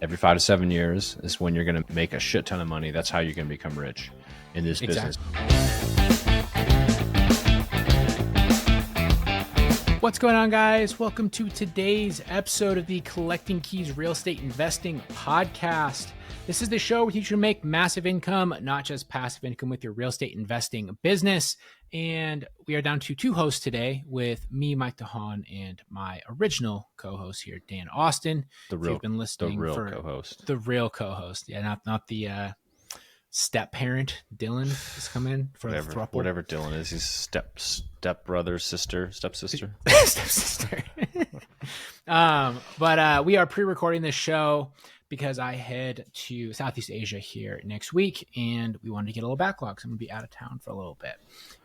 Every 5 to 7 years is when you're going to make a shit ton of money. That's how you're going to become rich in this business. What's going on, guys? Welcome to today's episode of the Collecting Keys Real Estate Investing Podcast. This is the show where you can make massive income, not just passive income, with your real estate investing business. And we are down to two hosts today with me, Mike DeHaan, and my original co-host here, Dan Austin. The real, you've been listening, the real for co-host. The real co-host. Yeah, not the step parent. Dylan has come in for whatever Dylan is. He's step brother, sister, stepsister. Stepsister. But we are pre-recording this show because I head to Southeast Asia here next week, and we wanted to get a little backlog, so I'm going to be out of town for a little bit.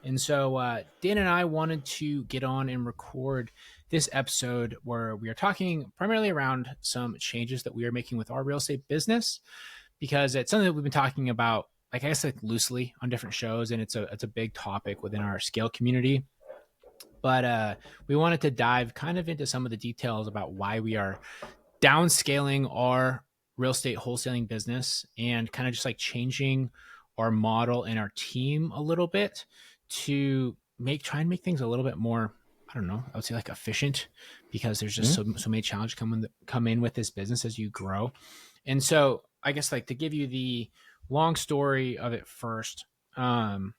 And so Dan and I wanted to get on and record this episode where we are talking primarily around some changes that we are making with our real estate business, because it's something that we've been talking about, like I guess, like loosely on different shows, and it's a big topic within our scale community. But we wanted to dive kind of into some of the details about why we are downscaling our real estate wholesaling business and kind of just like changing our model and our team a little bit to try and make things a little bit more, I don't know, I would say like efficient, because there's just so many challenges come in with this business as you grow. And so I guess, like, to give you the long story of it first, over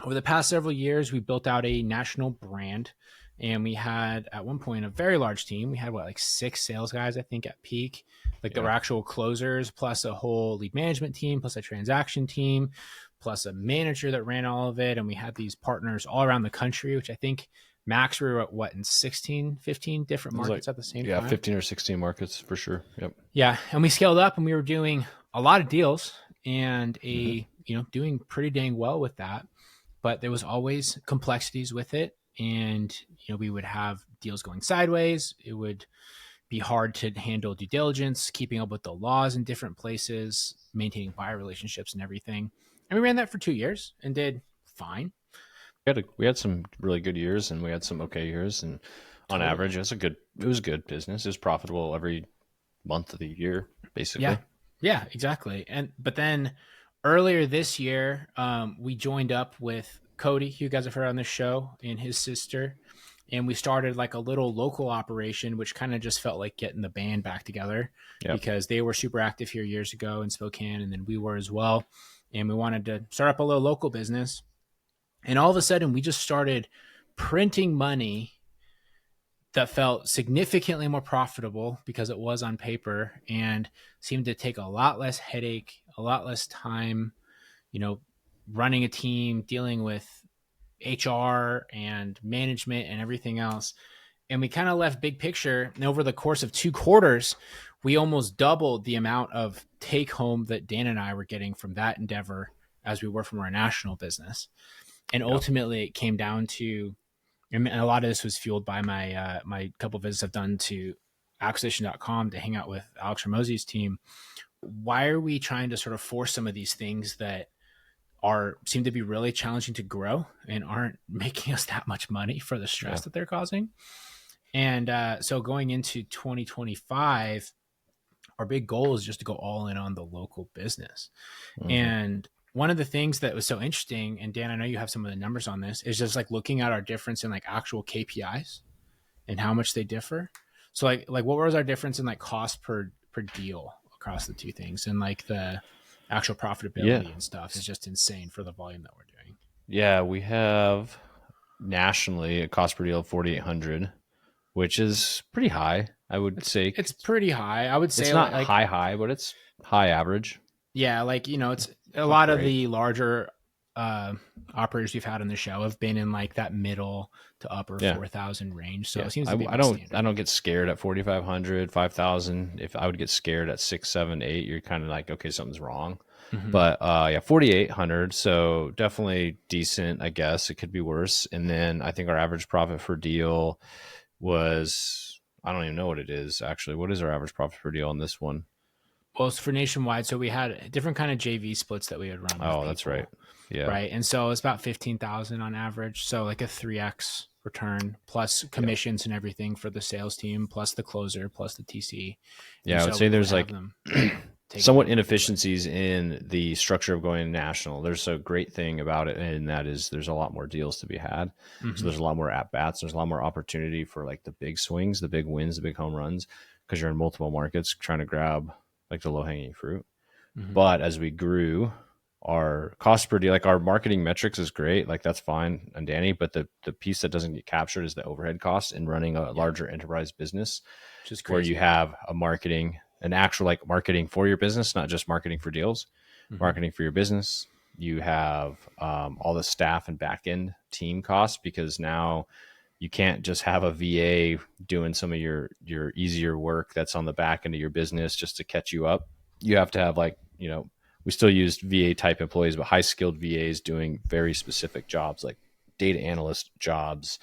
the past several years, we built out a national brand, and we had at one point a very large team. We had like 6 sales guys, I think, at peak. There were actual closers, plus a whole lead management team, plus a transaction team, plus a manager that ran all of it. And we had these partners all around the country, which I think max we were at in 16, 15 different markets at the same time. Yeah, 15 or 16 markets for sure. Yep. Yeah. And we scaled up, and we were doing a lot of deals and doing pretty dang well with that. But there was always complexities with it. And, we would have deals going sideways. It would be hard to handle due diligence, keeping up with the laws in different places, maintaining buyer relationships and everything. And we ran that for 2 years and did fine. We had some really good years, and we had some okay years. And on average, it was a good business. It was profitable every month of the year, basically. Yeah, exactly. But then earlier this year, we joined up with Cody, who you guys have heard on this show, and his sister. And we started like a little local operation, which kind of just felt like getting the band back together, because they were super active here years ago in Spokane, and then we were as well. And we wanted to start up a little local business. And all of a sudden, we just started printing money that felt significantly more profitable because it was on paper, and seemed to take a lot less headache, a lot less time, running a team, dealing with HR and management and everything else. And we kind of left big picture. And over the course of 2 quarters, we almost doubled the amount of take home that Dan and I were getting from that endeavor as we were from our national business. And ultimately it came down to, and a lot of this was fueled by my my couple of visits I've done to acquisition.com to hang out with Alex Ramosi's team. Why are we trying to sort of force some of these things that seem to be really challenging to grow and aren't making us that much money for the stress that they're causing? And so going into 2025, our big goal is just to go all in on the local business. And one of the things that was so interesting, and Dan, I know you have some of the numbers on this, is just like looking at our difference in like actual KPIs and how much they differ. So like what was our difference in like cost per deal across the two things, and like the actual profitability and stuff is just insane for the volume that we're doing. Yeah, we have nationally a cost per deal of 4,800, which is pretty high. I would say it's pretty high. I would say it's not like high, but it's high average. Yeah, it's a lot of the larger operators we've had on the show have been in like that middle to upper 4,000 range. So it seems to be I don't get scared at 4,500, 5,000. If I would get scared at 6, 7, 8, you're kind of like, okay, something's wrong. But 4,800. So definitely decent, I guess. It could be worse. And then I think our average profit per deal was, I don't even know what it is actually. What is our average profit per deal on this one? Well, it's for nationwide. So we had different kind of JV splits that we would run with Oh, that's right. people. Yeah. Right. And so it's about 15,000 on average. So like a 3x return plus Yeah. commissions and everything for the sales team, plus the closer, plus the TC. And Yeah. I would so say we would there's have like them take somewhat advantage of it. inefficiencies in the structure of going national. There's a great thing about it, and that is there's a lot more deals to be had. So Mm-hmm. there's a lot more at bats. There's a lot more opportunity for like the big swings, the big wins, the big home runs, because you're in multiple markets trying to grab like the low hanging fruit. Mm-hmm. But as we grew, our cost per deal, like our marketing metrics is great, like that's fine and Danny. But the piece that doesn't get captured is the overhead costs in running a Yeah. larger enterprise business, Which is where you crazy. have a marketing, an actual like marketing for your business, not just marketing for deals, Mm-hmm. marketing for your business. You have all the staff and back end team costs, because now you can't just have a VA doing some of your easier work that's on the back end of your business just to catch you up. You have to have like, we still use VA type employees, but high skilled VAs doing very specific jobs like data analyst jobs,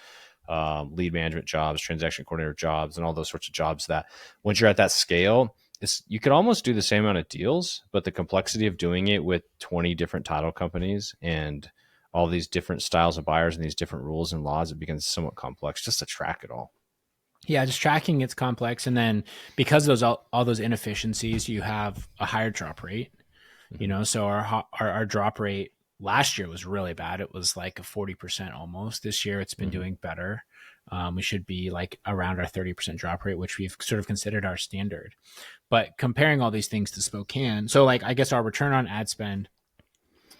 lead management jobs, transaction coordinator jobs, and all those sorts of jobs that once you're at that scale, you could almost do the same amount of deals, but the complexity of doing it with 20 different title companies and all these different styles of buyers and these different rules and laws, it becomes somewhat complex just to track it all. Yeah, just tracking it's complex. And then because of those all those inefficiencies, you have a higher drop rate. Mm-hmm. So our drop rate last year was really bad. It was like a 40% almost. This year it's been Mm-hmm. doing better. We should be like around our 30% drop rate, which we've sort of considered our standard. But comparing all these things to Spokane, so like I guess our return on ad spend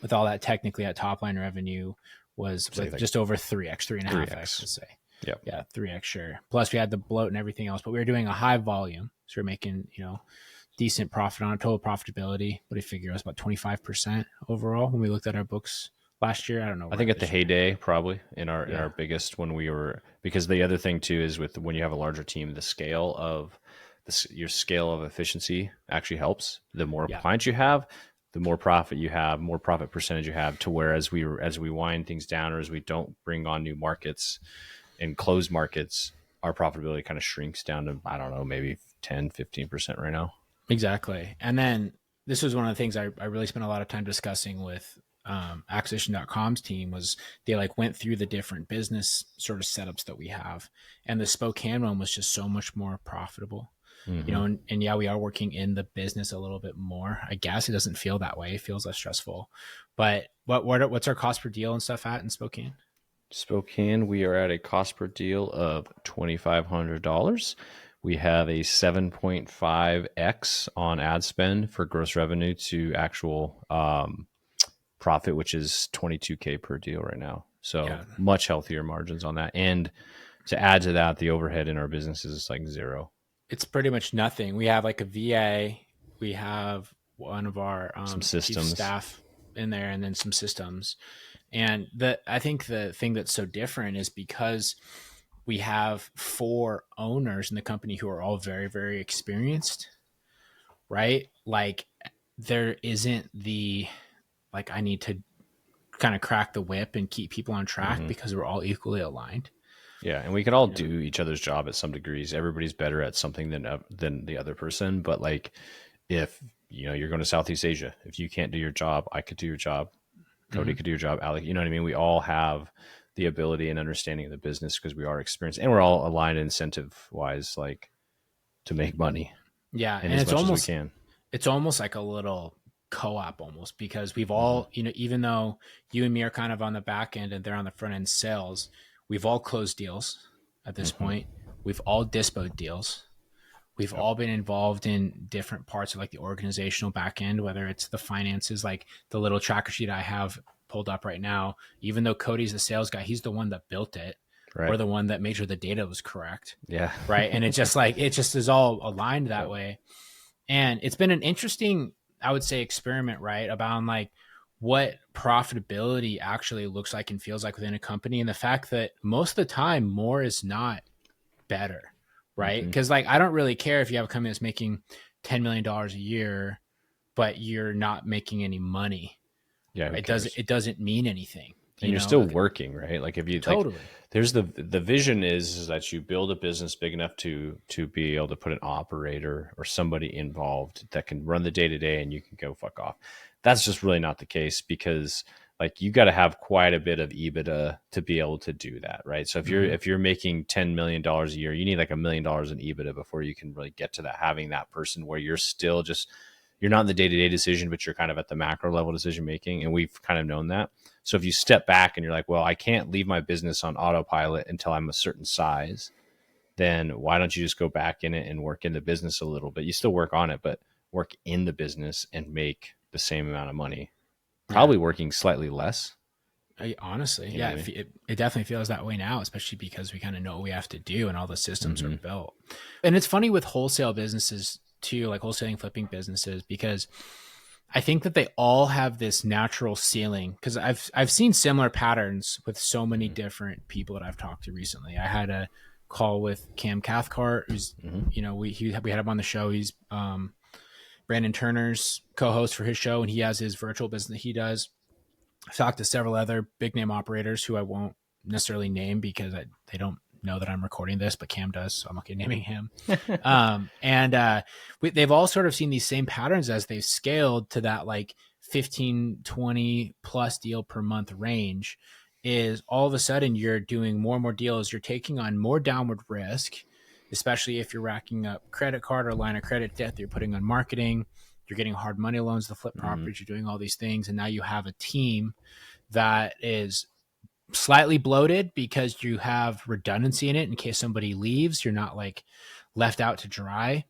with all that technically at top line revenue was Say with like just over 3x, three and a half x, 3x. let's say. Yep. Yeah, 3x sure. Plus we had the bloat and everything else, but we were doing a high volume. So we're making, decent profit on it, total profitability. What do you figure? It was about 25% overall when we looked at our books last year. I don't know I where think at the this year. heyday, probably in our Yeah. biggest, when we were, because the other thing too is with when you have a larger team, the scale of your scale of efficiency actually helps. The more Yeah. clients you have, the more profit you have, more profit percentage you have. To where as we wind things down, or as we don't bring on new markets and close markets, our profitability kind of shrinks down to, I don't know, maybe 10-15% right now. Exactly. And then this was one of the things I really spent a lot of time discussing with acquisition.com's team was they like went through the different business sort of setups that we have. And the Spokane one was just so much more profitable. Mm-hmm. And yeah, we are working in the business a little bit more. I guess it doesn't feel that way. It feels less stressful. But what's our cost per deal and stuff at in Spokane? Spokane, we are at a cost per deal of $2,500. We have a 7.5x on ad spend for gross revenue to actual profit, which is 22K per deal right now. So Yeah, much healthier margins on that. And to add to that, the overhead in our business is like zero. it's pretty much nothing. We have like a VA, we have one of our Some chief systems. staff in there, and then some systems. And I think the thing that's so different is because we have four owners in the company who are all very, very experienced, right? Like there isn't the like I need to kind of crack the whip and keep people on track Mm-hmm. because we're all equally aligned. Yeah, and we can all You know? do each other's job at some degrees. Everybody's better at something than the other person. But like, if you're going to Southeast Asia, if you can't do your job, I could do your job. Cody Mm-hmm. could do your job. Alec, you know what I mean? We all have the ability and understanding of the business because we are experienced, and we're all aligned incentive wise, like to make money Yeah, and and as much as we can. it's almost like a little co-op almost because we've Mm-hmm. all, even though you and me are kind of on the back end and they're on the front end sales, we've all closed deals at this Mm-hmm. point. We've all dispoed deals. We've Yep. all been involved in different parts of like the organizational back end, whether it's the finances, like the little tracker sheet I have pulled up right now. Even though Cody's the sales guy, he's the one that built it. We're Right. the one that made sure the data was correct. Yeah. Right. And it's just like, it just is all aligned that Yep. way. And it's been an interesting, I would say, experiment, right? About like what profitability actually looks like and feels like within a company. And the fact that most of the time, more is not better, right? Mm-hmm. Because like, I don't really care if you have a company that's making $10 million a year, but you're not making any money. Yeah. Who Right? cares? It doesn't mean anything. And you you're know, still working, right? Like if you like, totally. there's the vision is that you build a business big enough to be able to put an operator or somebody involved that can run the day to day, and you can go fuck off. That's just really not the case, because like you got to have quite a bit of EBITDA to be able to do that, right? So if you're making $10 million a year, you need like $1 million in EBITDA before you can really get to that, having that person where you're still just, you're not in the day-to-day decision, but you're kind of at the macro level decision making. And we've kind of known that. So if you step back and you're like, well, I can't leave my business on autopilot until I'm a certain size, then why don't you just go back in it and work in the business a little bit? You still work on it, but work in the business and make the same amount of money, Yeah. probably working slightly less. Honestly, You know yeah, what I mean? it definitely feels that way now, especially because we kind of know what we have to do and all the systems are Mm-hmm. built. And it's funny with wholesale businesses too, like wholesaling, flipping businesses, because I think that they all have this natural ceiling. Because I've seen similar patterns with so many Mm-hmm. different people that I've talked to recently. I had a call with Cam Cathcart, who's Mm-hmm. we had him on the show. He's Brandon Turner's co-host for his show, and he has his virtual business that he does. I've talked to several other big name operators who I won't necessarily name because they don't know that I'm recording this, but Cam does, so I'm okay naming him. They've all sort of seen these same patterns as they've scaled to that like 15, 20 plus deal per month range. Is all of a sudden you're doing more and more deals, you're taking on more downward risk, especially if you're racking up credit card or line of credit debt that you're putting on marketing. You're getting hard money loans to flip Mm-hmm. properties. You're doing all these things. And now you have a team that is slightly bloated because you have redundancy in it in case somebody leaves. You're not like left out to dry.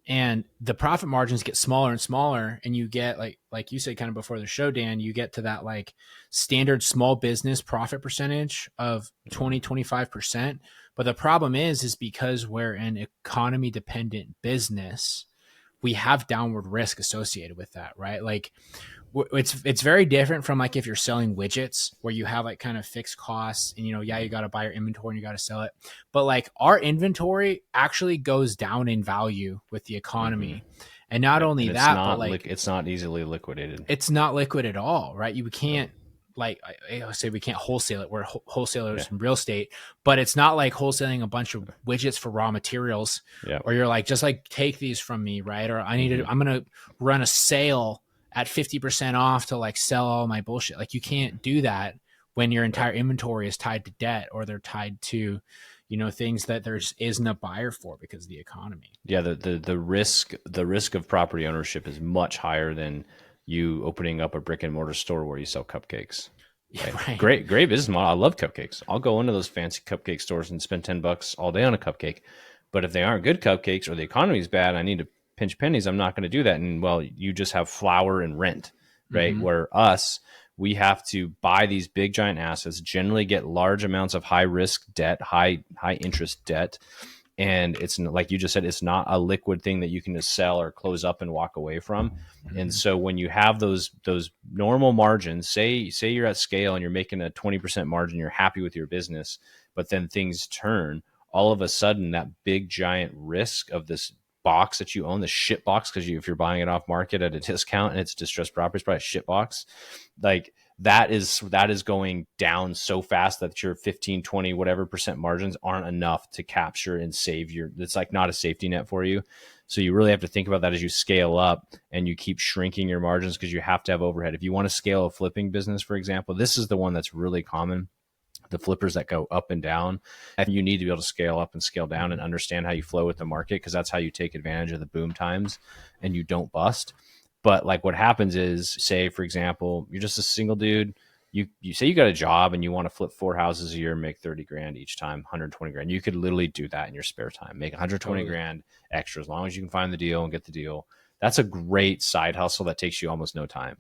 And the profit margins get smaller and smaller. And you get like you said kind of before the show, Dan, you get to that like standard small business profit percentage of 20, 25%. But the problem is because we're an economy dependent business, we have downward risk associated with that, right? Like it's very different from like if you're selling widgets where you have like kind of fixed costs and you got to buy your inventory and you got to sell it. But like our inventory actually goes down in value with the economy. Mm-hmm. And not Yep. only And that, but like it's not easily liquidated. it's not liquid at all, right? You Yep. can't like I say we can't wholesale it. We're wholesalers Yeah. in real estate, but it's not like wholesaling a bunch of widgets for raw materials, Yep. or you're like just like take these from me, right? Or Mm-hmm. I'm gonna run a sale at 50% off to like sell all my bullshit. Like you can't do that when your entire inventory is tied to debt or they're tied to things that there isn't a buyer for because of the economy. Yeah, the risk of property ownership is much higher than you opening up a brick and mortar store where you sell cupcakes. Yeah, Right? right. Great business model. I love cupcakes. I'll go into those fancy cupcake stores and spend $10 all day on a cupcake. But if they aren't good cupcakes or the economy is bad, I need to pinch pennies. I'm not going to do that. And well, you just have flour and rent, right? Mm-hmm. Where we have to buy these big giant assets, generally get large amounts of high risk debt, high interest debt. And it's like you just said, it's not a liquid thing that you can just sell or close up and walk away from. Mm-hmm. And so when you have those normal margins, say you're at scale and you're making a 20% margin, you're happy with your business, but then things turn, all of a sudden that big giant risk of this box that you own, the shit box, because if you're buying it off market at a discount and it's distressed property, it's probably a shit box. Like that is going down so fast that your 15, 20, whatever percent margins aren't enough to capture and save it's like not a safety net for you. So you really have to think about that as you scale up and you keep shrinking your margins, because you have to have overhead. If you want to scale a flipping business, for example, this is the one that's really common. The flippers that go up and down, I think you need to be able to scale up and scale down and understand how you flow with the market, because that's how you take advantage of the boom times and you don't bust. But like what happens is, say, for example, you're just a single dude. You say you got a job and you want to flip 4 houses a year and make 30 grand each time, 120 grand. You could literally do that in your spare time, make 120 grand extra, as long as you can find the deal and get the deal. That's a great side hustle that takes you almost no time.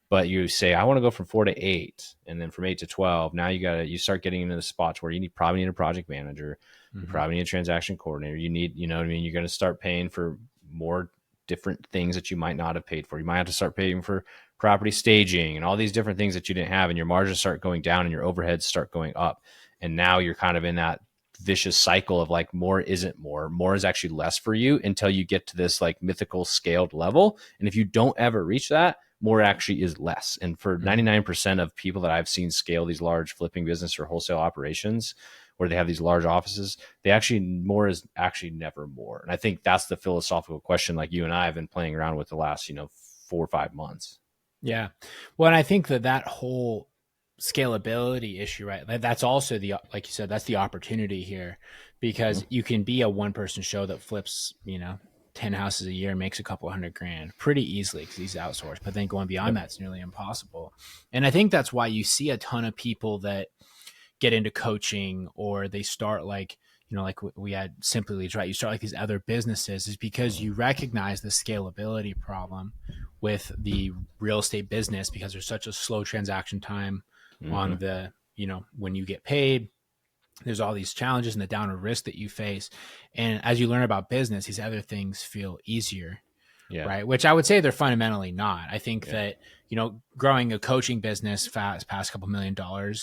But you say, I want to go from 4 to 8, and then from 8 to 12. Now you start getting into the spots where you probably need a project manager. You probably need a transaction coordinator. You need, what I mean? You're going to start paying for more different things that you might not have paid for. You might have to start paying for property staging and all these different things that you didn't have, and your margins start going down and your overheads start going up. And now you're kind of in that vicious cycle of like more isn't more is actually less for you until you get to this like mythical scaled level. And if you don't ever reach that, more actually is less. And for 99% of people that I've seen scale these large flipping business or wholesale operations where they have these large offices, they actually more is actually never more. And I think that's the philosophical question like you and I have been playing around with the last, 4 or 5 months. Yeah. Well, and I think that whole scalability issue, right? That's also like you said, that's the opportunity here, because you can be a one person show that flips, 10 houses a year and makes a couple $100,000 pretty easily because he's outsourced. But then going beyond Yep. that's nearly impossible. And I think that's why you see a ton of people that get into coaching, or they start like, like we had Simply Leads, right? You start like these other businesses, is because you recognize the scalability problem with the real estate business, because there's such a slow transaction time Mm-hmm. on when you get paid. There's all these challenges and the downward risk that you face. And as you learn about business, these other things feel easier, Yeah. right? Which I would say they're fundamentally not. I think Yeah. that, growing a coaching business past couple $1 million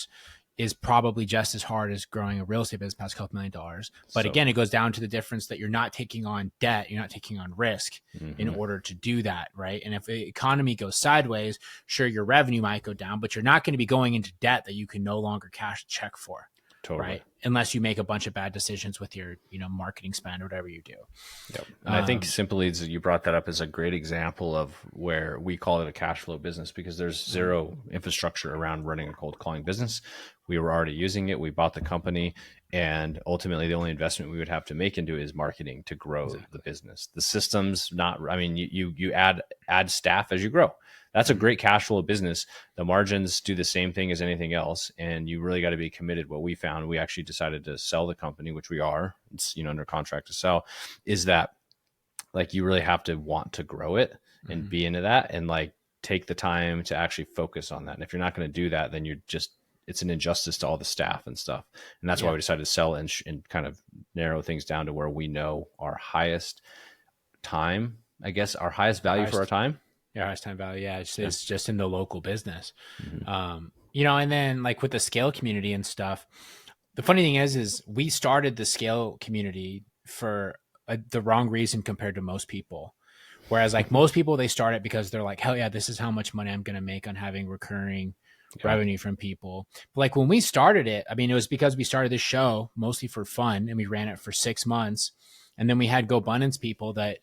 is probably just as hard as growing a real estate business past couple $1 million. But So again, it goes down to the difference that you're not taking on debt, you're not taking on risk in mm-hmm. order to do that, right? And if the economy goes sideways, sure, your revenue might go down, but you're not going to be going into debt that you can no longer cash a check for. Totally. Right. Unless you make a bunch of bad decisions with your, marketing spend or whatever you do. Yep. And I think Simply Leads, you brought that up as a great example of where we call it a cash flow business because there's zero infrastructure around running a cold calling business. We were already using it. We bought the company, and ultimately the only investment we would have to make into it is marketing to grow the business. The systems, you add staff as you grow. That's a great cash flow business. The margins do the same thing as anything else. And you really got to be committed. What we found, we actually decided to sell the company, which we are, it's, under contract to sell, is that like, you really have to want to grow it and be into that and like take the time to actually focus on that. And if you're not going to do that, then it's an injustice to all the staff and stuff. And that's why we decided to sell and kind of narrow things down to where we know our highest time, I guess, our highest value for our time. Yeah, highest time value. Yeah, it's just in the local business. And then like with the scale community and stuff, the funny thing is we started the scale community for the wrong reason compared to most people. Whereas like most people, they start it because they're like, hell yeah, this is how much money I'm going to make on having recurring revenue from people. But like when we started it, I mean, it was because we started this show mostly for fun and we ran it for 6 months. And then we had GoBundance people that,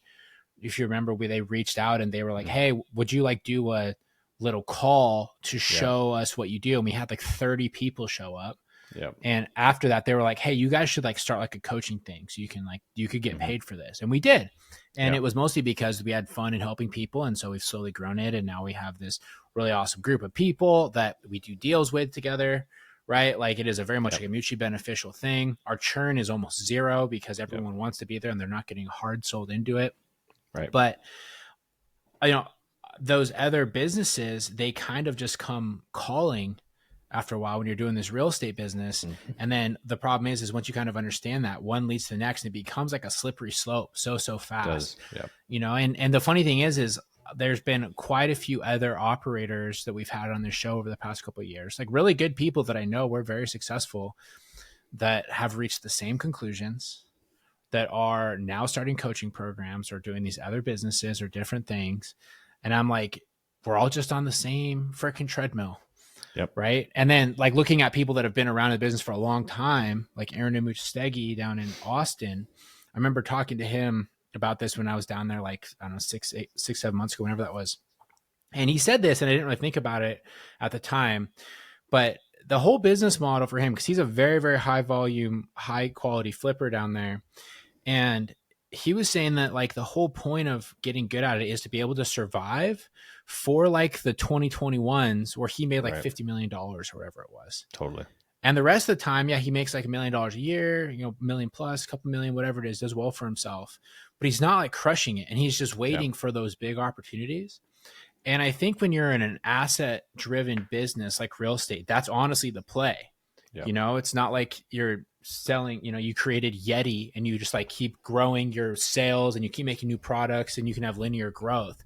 if you remember, they reached out and they were like, hey, would you like do a little call to show us what you do? And we had like 30 people show up. Yep. And after that, they were like, hey, you guys should like start like a coaching thing so you could get paid for this. And we did. And it was mostly because we had fun in helping people. And so we've slowly grown it. And now we have this really awesome group of people that we do deals with together, right? Like it is a very much like a mutually beneficial thing. Our churn is almost zero because everyone wants to be there and they're not getting hard sold into it. Right. But, those other businesses, they kind of just come calling after a while when you're doing this real estate business. And then the problem is once you kind of understand that, one leads to the next, and it becomes like a slippery slope so fast. And the funny thing is there's been quite a few other operators that we've had on this show over the past couple of years, like really good people that I know were very successful, that have reached the same conclusions, that are now starting coaching programs or doing these other businesses or different things. And I'm like, we're all just on the same freaking treadmill. Yep. Right. And then like looking at people that have been around in the business for a long time, like Aaron Steggy down in Austin. I remember talking to him about this when I was down there, like, I don't know, 7 months ago, whenever that was. And he said this, and I didn't really think about it at the time, but the whole business model for him, because he's a very, very high volume, high quality flipper down there. And he was saying that like the whole point of getting good at it is to be able to survive for like the 2021s where he made like $50 million or whatever it was. Totally. And the rest of the time, he makes like $1 million a year, million plus, a couple million, whatever it is, does well for himself, but he's not like crushing it. And he's just waiting for those big opportunities. And I think when you're in an asset driven business like real estate, that's honestly the play. It's not like you're selling, you created Yeti and you just like keep growing your sales and you keep making new products and you can have linear growth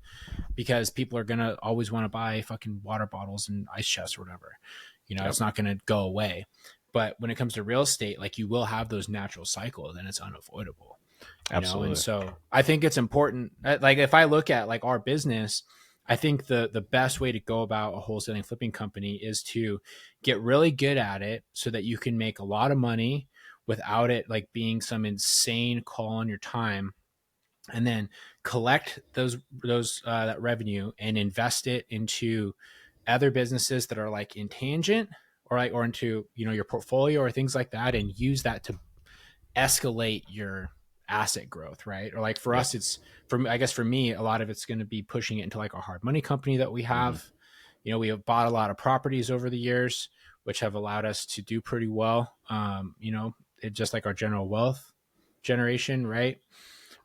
because people are going to always want to buy fucking water bottles and ice chests or whatever. It's not going to go away. But when it comes to real estate, like you will have those natural cycles and it's unavoidable. Absolutely. And so I think it's important. Like if I look at like our business, I think the best way to go about a wholesaling flipping company is to get really good at it so that you can make a lot of money without it like being some insane call on your time, and then collect those that revenue and invest it into other businesses that are like in tangent, or into your portfolio or things like that, and use that to escalate your asset growth, right? Or like for Yep. us, it's I guess for me, a lot of it's going to be pushing it into like a hard money company that we Hmm. have. We have bought a lot of properties over the years, which have allowed us to do pretty well. It just like our general wealth generation, right?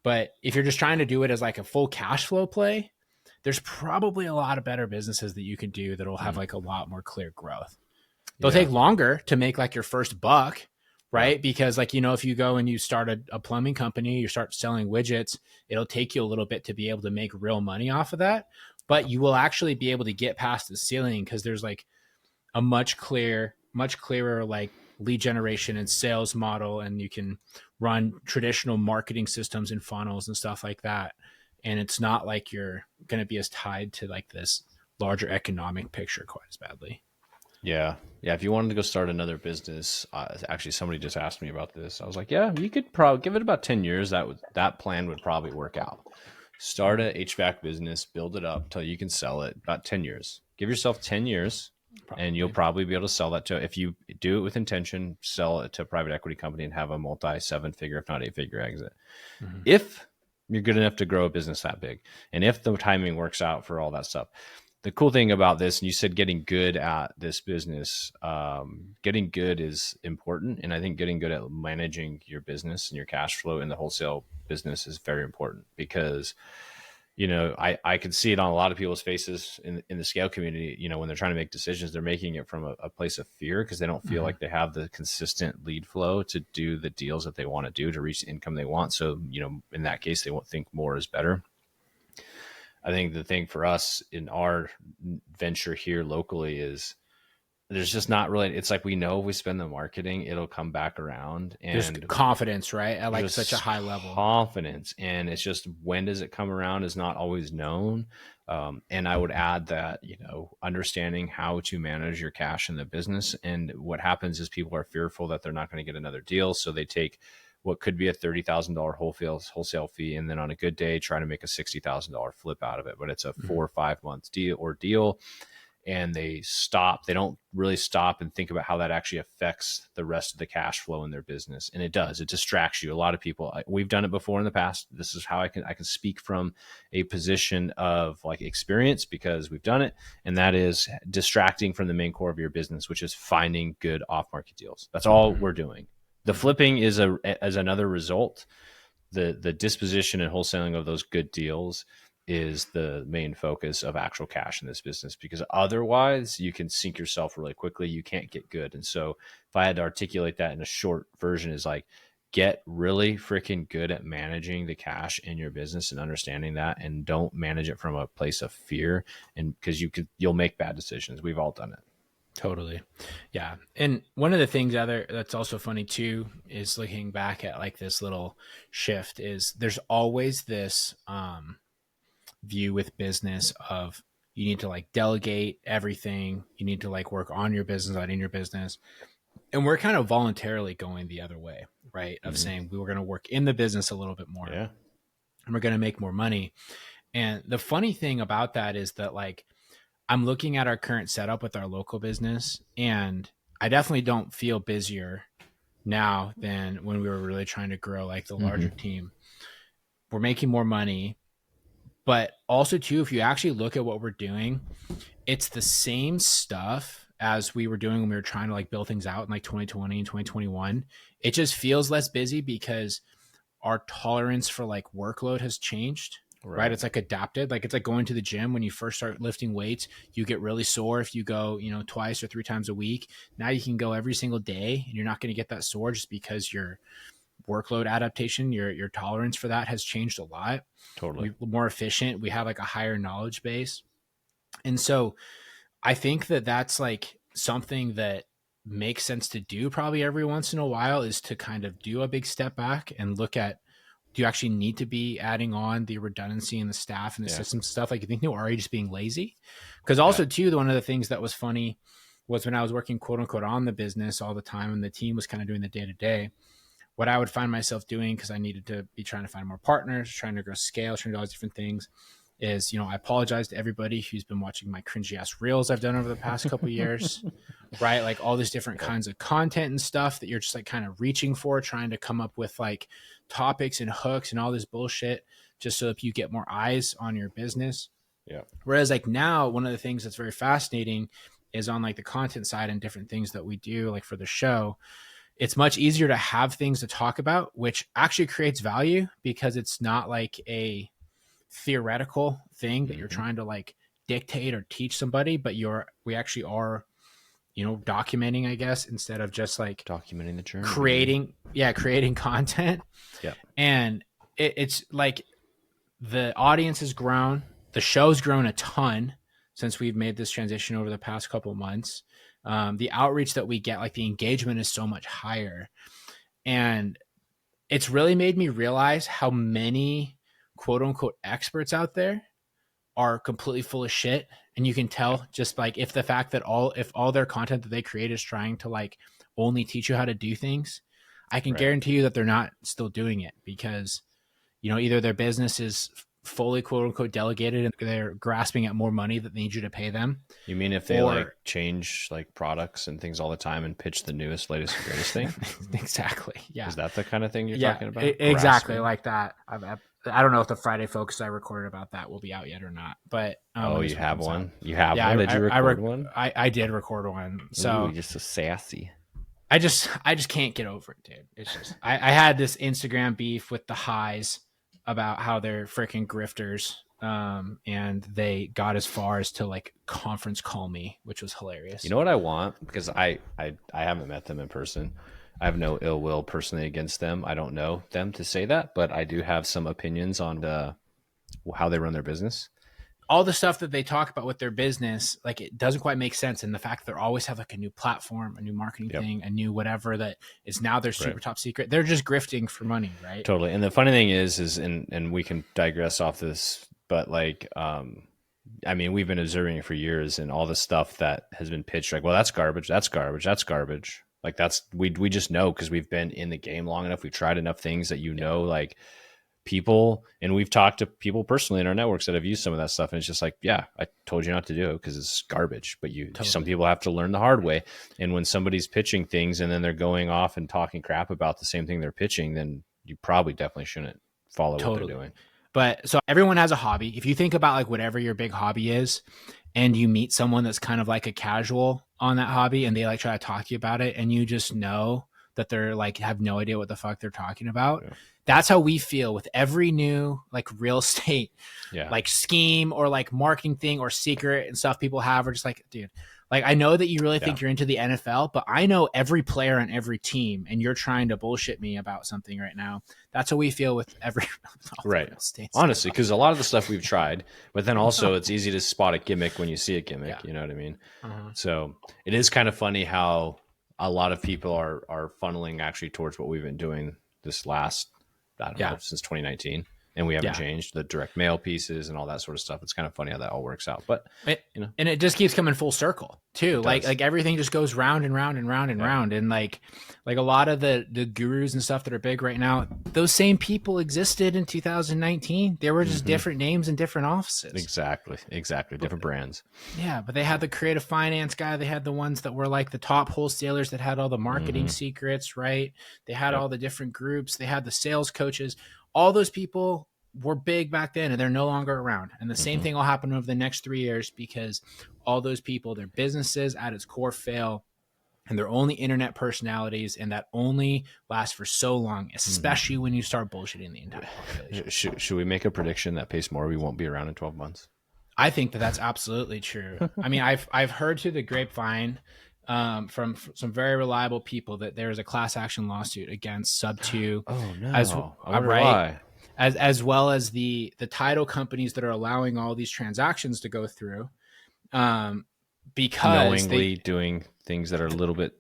But if you're just trying to do it as like a full cash flow play, there's probably a lot of better businesses that you can do that'll have Mm. like a lot more clear growth. They'll Yeah. take longer to make like your first buck, Yep. right? Because like, if you go and you start a plumbing company, you start selling widgets, it'll take you a little bit to be able to make real money off of that. But Yep. you will actually be able to get past the ceiling because there's like a much clearer like lead generation and sales model, and you can run traditional marketing systems and funnels and stuff like that. And it's not like you're going to be as tied to like this larger economic picture quite as badly. Yeah. Yeah. If you wanted to go start another business, actually, somebody just asked me about this. I was like, yeah, you could probably give it about 10 years. That plan would probably work out. Start a HVAC business, build it up till you can sell it about 10 years. Give yourself 10 years and you'll Probably. probably be able to sell that to, if you do it with intention, sell it to a private equity company and have a multi 7-figure, if not 8-figure exit. Mm-hmm. If you're good enough to grow a business that big, and if the timing works out for all that stuff. The cool thing about this, and you said getting good at this business, getting good is important. And I think getting good at managing your business and your cash flow in the wholesale business is very important because I could see it on a lot of people's faces in the scale community. When they're trying to make decisions, they're making it from a place of fear because they don't feel Mm-hmm. like they have the consistent lead flow to do the deals that they want to do to reach the income they want. So, in that case, they won't think more is better. I think the thing for us in our venture here locally is there's just not really, it's like we know if we spend the marketing, it'll come back around. There's And confidence, right? At like such a just high level. confidence, and it's just when does it come around is not always known. And I would add that understanding how to manage your cash in the business, and what happens is people are fearful that they're not going to get another deal, so they take what could be a $30,000 wholesale fee, and then on a good day try to make a $60,000 flip out of it, but it's a Mm-hmm. 4 or 5 month deal, and they don't really stop and think about how that actually affects the rest of the cash flow in their business. And it does, it distracts you. A lot of people, we've done it before in the past. This is how I can speak from a position of like experience because we've done it. And that is distracting from the main core of your business, which is finding good off market deals. That's all we're doing. The Mm-hmm. flipping is as another result. The disposition and wholesaling of those good deals is the main focus of actual cash in this business, because otherwise you can sink yourself really quickly. You can't get good. And so if I had to articulate that in a short version, is like, get really freaking good at managing the cash in your business and understanding that, and don't manage it from a place of fear. And because you'll make bad decisions. We've all done it. Totally. Yeah. And one of the things that's also funny too is looking back at like this little shift is there's always this view with business of you need to like delegate everything. You need to like work on your business, not in your business. And we're kind of voluntarily going the other way, right? Of Mm-hmm. saying we were going to work in the business a little bit more Yeah. and we're going to make more money. And the funny thing about that is that like I'm looking at our current setup with our local business, and I definitely don't feel busier now than when we were really trying to grow like the larger Mm-hmm. team. We're making more money, but also too, if you actually look at what we're doing, it's the same stuff as we were doing when we were trying to like build things out in like 2020 and 2021. It just feels less busy because our tolerance for like workload has changed, right? Right. It's like adapted. Like it's like going to the gym. When you first start lifting weights, you get really sore if you go, twice or three times a week. Now you can go every single day and you're not going to get that sore just because your workload adaptation, your tolerance for that has changed a lot. Totally. We're more efficient. We have like a higher knowledge base. And so I think that that's like something that makes sense to do probably every once in a while, is to kind of do a big step back and look at do you actually need to be adding on the redundancy and the staff and the Yeah. system stuff? Like, you think, no, are you just being lazy? Because Yeah. also too, one of the things that was funny was when I was working quote unquote on the business all the time and the team was kind of doing the day to day, what I would find myself doing, because I needed to be trying to find more partners, trying to grow scale, trying to do all these different things, is, I apologize to everybody who's been watching my cringy ass reels I've done over the past couple of years, right? Like all these different Yeah. kinds of content and stuff that you're just like kind of reaching for, trying to come up with like topics and hooks and all this bullshit just so that you get more eyes on your business. Yeah. Whereas like now, one of the things that's very fascinating is on like the content side and different things that we do, like for the show, it's much easier to have things to talk about, which actually creates value because it's not like a theoretical thing that you're trying to like dictate or teach somebody, but we actually are, documenting, I guess, instead of just like Documenting the journey. creating content. Yeah. And it's like the audience has grown, the show's grown a ton since we've made this transition over the past couple of months. The outreach that we get, like the engagement is so much higher. And it's really made me realize how many quote unquote experts out there are completely full of shit. And you can tell just like if all their content that they create is trying to like only teach you how to do things, I can guarantee you that they're not still doing it because, either their business is fully quote unquote delegated and they're grasping at more money that they need you to pay them. You mean if they like change like products and things all the time and pitch the newest, latest, greatest thing? Exactly. Yeah. Is that the kind of thing you're talking about? Exactly like that. I don't know if the Friday Focus I recorded about that will be out yet or not, but you have one. You have one. Did you record one? I did record one. So you're just so sassy. I just can't get over it, dude. It's just I had this Instagram beef with the highs about how they're freaking grifters. And they got as far as to like conference call me, which was hilarious. You know what I want? Because I haven't met them in person. I have no ill will personally against them. I don't know them to say that, but I do have some opinions on how they run their business. All the stuff that they talk about with their business, like it doesn't quite make sense. And the fact that they always have like a new platform, a new marketing thing, a new whatever that is now their super top secret. They're just grifting for money, right? Totally. And the funny thing is and we can digress off this, but like, I mean, we've been observing it for years, and all the stuff that has been pitched, like, well, that's garbage. That's garbage. That's garbage. Like we just know because we've been in the game long enough. We've tried enough things that like people, and we've talked to people personally in our networks that have used some of that stuff, and it's just like, yeah, I told you not to do it because it's garbage. But some people have to learn the hard way. And when somebody's pitching things and then they're going off and talking crap about the same thing they're pitching, then you probably definitely shouldn't follow what they're doing. But so everyone has a hobby. If you think about like whatever your big hobby is, and you meet someone that's kind of like a casual on that hobby and they like try to talk to you about it, and you just know that they're like have no idea what the fuck they're talking about. Yeah. That's how we feel with every new like real estate like scheme or like marketing thing or secret and stuff people have. We're just like, dude, like I know that you really think you're into the NFL, but I know every player on every team, and you're trying to bullshit me about something right now. That's how we feel with every real estate. Honestly, because a lot of the stuff we've tried, but then also it's easy to spot a gimmick when you see a gimmick. You know what I mean? So it is kind of funny how a lot of people are funneling actually towards what we've been doing this last, I don't know, since 2019. And we haven't changed the direct mail pieces and all that sort of stuff. It's kind of funny how that all works out, but and it just keeps coming full circle too. Like everything just goes round and round and round and round. And like a lot of the gurus and stuff that are big right now, those same people existed in 2019. They were just different names and different offices. Exactly. Different brands. Yeah. But they had the creative finance guy. They had the ones that were like the top wholesalers that had all the marketing secrets, right? They had all the different groups. They had the sales coaches. All those people were big back then, and they're no longer around. And the same thing will happen over the next 3 years because all those people, their businesses at its core fail, and they're only internet personalities, and that only lasts for so long, especially when you start bullshitting the entire population. Should we make a prediction that Pace More we won't be around in 12 months? I think that's absolutely true. I mean, I've heard through the grapevine from some very reliable people that there is a class action lawsuit against Sub2. Oh no! Why? As well as the title companies that are allowing all these transactions to go through, because knowingly doing things that are a little bit,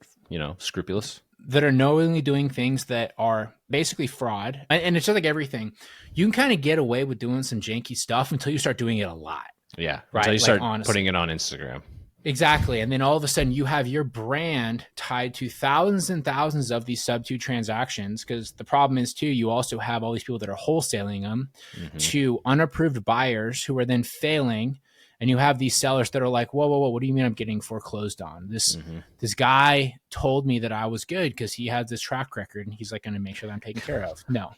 scrupulous. that are knowingly doing things that are basically fraud. And it's just like everything. You can kind of get away with doing some janky stuff until you start doing it a lot, Yeah. Until right? you Like start honestly. putting it on Instagram. Exactly. And then all of a sudden you have your brand tied to thousands and thousands of these sub two transactions. Because the problem is too, you also have all these people that are wholesaling them to unapproved buyers who are then failing. And you have these sellers that are like, whoa, whoa, whoa, what do you mean I'm getting foreclosed on? This guy told me that I was good because he has this track record and he's like going to make sure that I'm taken care of. No.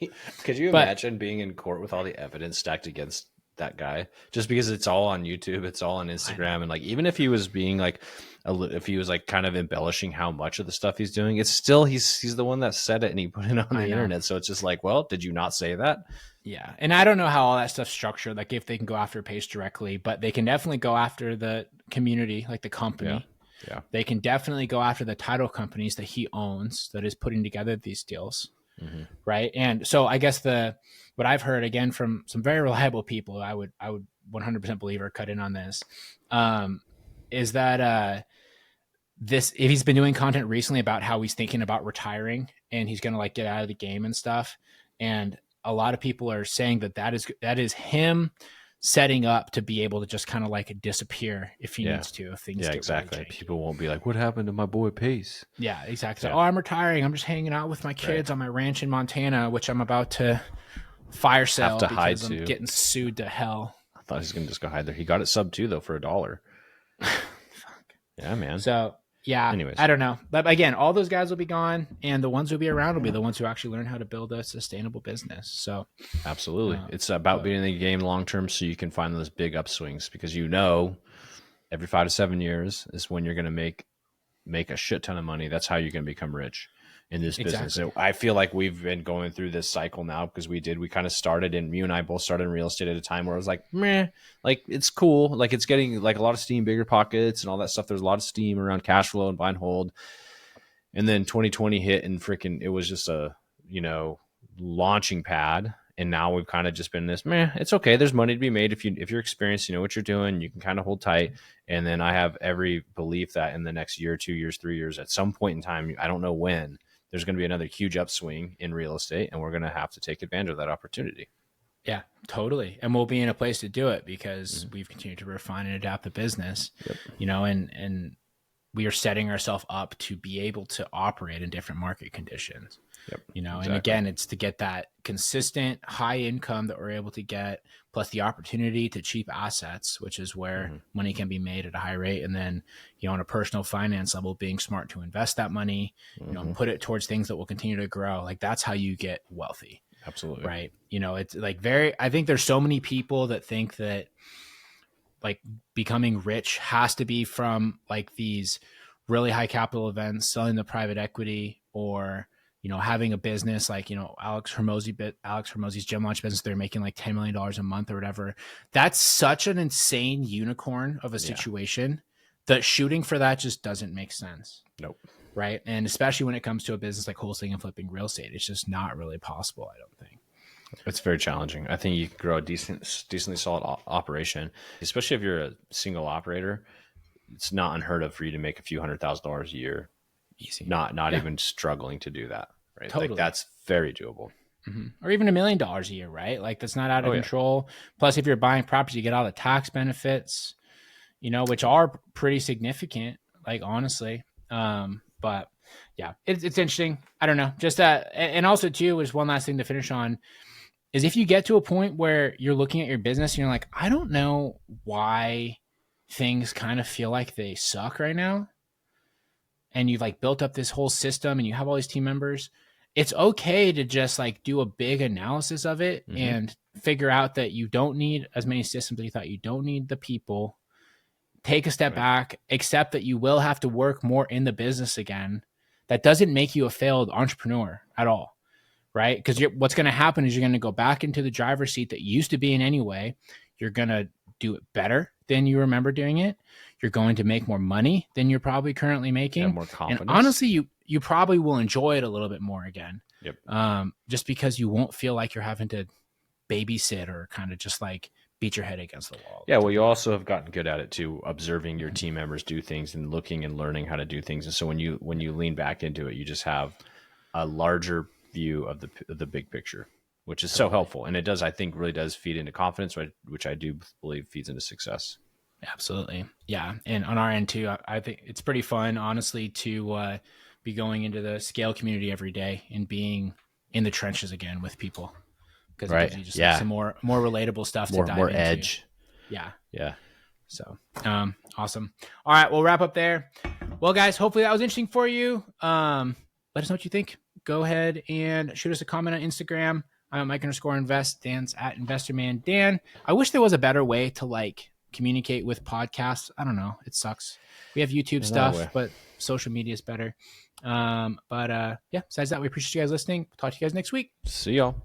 Could you But imagine being in court with all the evidence stacked against that guy, just because it's all on YouTube, it's all on Instagram, and like even if he was being like if he was like kind of embellishing how much of the stuff he's doing, it's still he's the one that said it and he put it on the internet. So it's just like, well, did you not say that? Yeah. And I don't know how all that stuff's structured, like if they can go after a page directly, but they can definitely go after the community, like the company. Yeah. They can definitely go after the title companies that he owns that is putting together these deals. Right. And so I guess what I've heard again from some very reliable people, I would 100% believe or cut in on this, is that if he's been doing content recently about how he's thinking about retiring and he's going to like get out of the game and stuff. And a lot of people are saying that is him setting up to be able to just kind of like disappear if he needs to, if things get exactly. really janky. People won't be like, what happened to my boy Pace? Yeah, exactly. Yeah. Oh, I'm retiring. I'm just hanging out with my kids on my ranch in Montana, which I'm about to fire sale because I'm getting sued to hell. I thought he was going to just go hide there. He got it sub too though for $1. Fuck. Yeah, man. So yeah, anyways, I don't know. But again, all those guys will be gone and the ones who'll be around will be the ones who actually learn how to build a sustainable business. So absolutely. It's about being in the game long-term so you can find those big upswings, because every 5 to 7 years is when you're going to make a shit ton of money. That's how you're going to become rich in this business. So I feel like we've been going through this cycle now because we kind of started, and you and I both started in real estate at a time where it was like, meh, like it's cool. Like it's getting like a lot of steam, bigger pockets and all that stuff. There's a lot of steam around cash flow and buy and hold. And then 2020 hit and it was just a, launching pad. And now we've kind of just been this, it's okay. There's money to be made. If you're experienced, you know what you're doing, you can kind of hold tight. And then I have every belief that in the next year, 2 years, 3 years, at some point in time, I don't know when, there's going to be another huge upswing in real estate, and we're going to have to take advantage of that opportunity. Yeah, totally. And we'll be in a place to do it because we've continued to refine and adapt the business, and we are setting ourselves up to be able to operate in different market conditions. Exactly. And again, it's to get that consistent high income that we're able to get, plus the opportunity to cheap assets, which is where money can be made at a high rate. And then, on a personal finance level, being smart to invest that money, put it towards things that will continue to grow. Like that's how you get wealthy. Absolutely. Right. It's like I think there's so many people that think that like becoming rich has to be from like these really high capital events, selling the private equity, or having a business like, Alex Hermosi's gym launch business, they're making like $10 million a month or whatever. That's such an insane unicorn of a situation that shooting for that just doesn't make sense. Nope. Right. And especially when it comes to a business like wholesaling and flipping real estate, it's just not really possible, I don't think. It's very challenging. I think you can grow a decently solid operation, especially if you're a single operator. It's not unheard of for you to make a few $100,000 a year. Easy. Not even struggling to do that. Right. Totally. Like that's very doable. Or even $1 million a year, right? Like that's not out of control. Plus, if you're buying property, you get all the tax benefits, which are pretty significant, like honestly. But yeah, it's interesting. I don't know. Just and also too, is one last thing to finish on, is if you get to a point where you're looking at your business and you're like, I don't know why things kind of feel like they suck right now, and you've like built up this whole system and you have all these team members, it's okay to just like do a big analysis of it and figure out that you don't need as many systems as you thought. You don't need the people. Take a step back, accept that you will have to work more in the business again. That doesn't make you a failed entrepreneur at all, right? Because what's going to happen is you're going to go back into the driver's seat that you used to be in anyway. You're going to do it better than you remember doing it. You're going to make more money than you're probably currently making. More confidence. And honestly, you probably will enjoy it a little bit more again. Yep. Just because you won't feel like you're having to babysit or kind of just like beat your head against the wall. Yeah, well, you also have gotten good at it too, observing your team members do things and looking and learning how to do things. And so when you lean back into it, you just have a larger view of the big picture, which is so helpful. And it does, I think, really does feed into confidence, which I do believe feeds into success. Absolutely. Yeah. And on our end too, I think it's pretty fun, honestly, to be going into the scale community every day and being in the trenches again with people, because it gives you just like some more relatable stuff to dive into. Edge. Yeah. Yeah. So awesome. All right, we'll wrap up there. Well, guys, hopefully that was interesting for you. Let us know what you think. Go ahead and shoot us a comment on Instagram. I'm at Mike_invest. Dan's at InvestorManDan. I wish there was a better way to like communicate with podcasts. I don't know. It sucks. We have YouTube stuff, but social media is better. But yeah, besides that, we appreciate you guys listening. Talk to you guys next week. See y'all.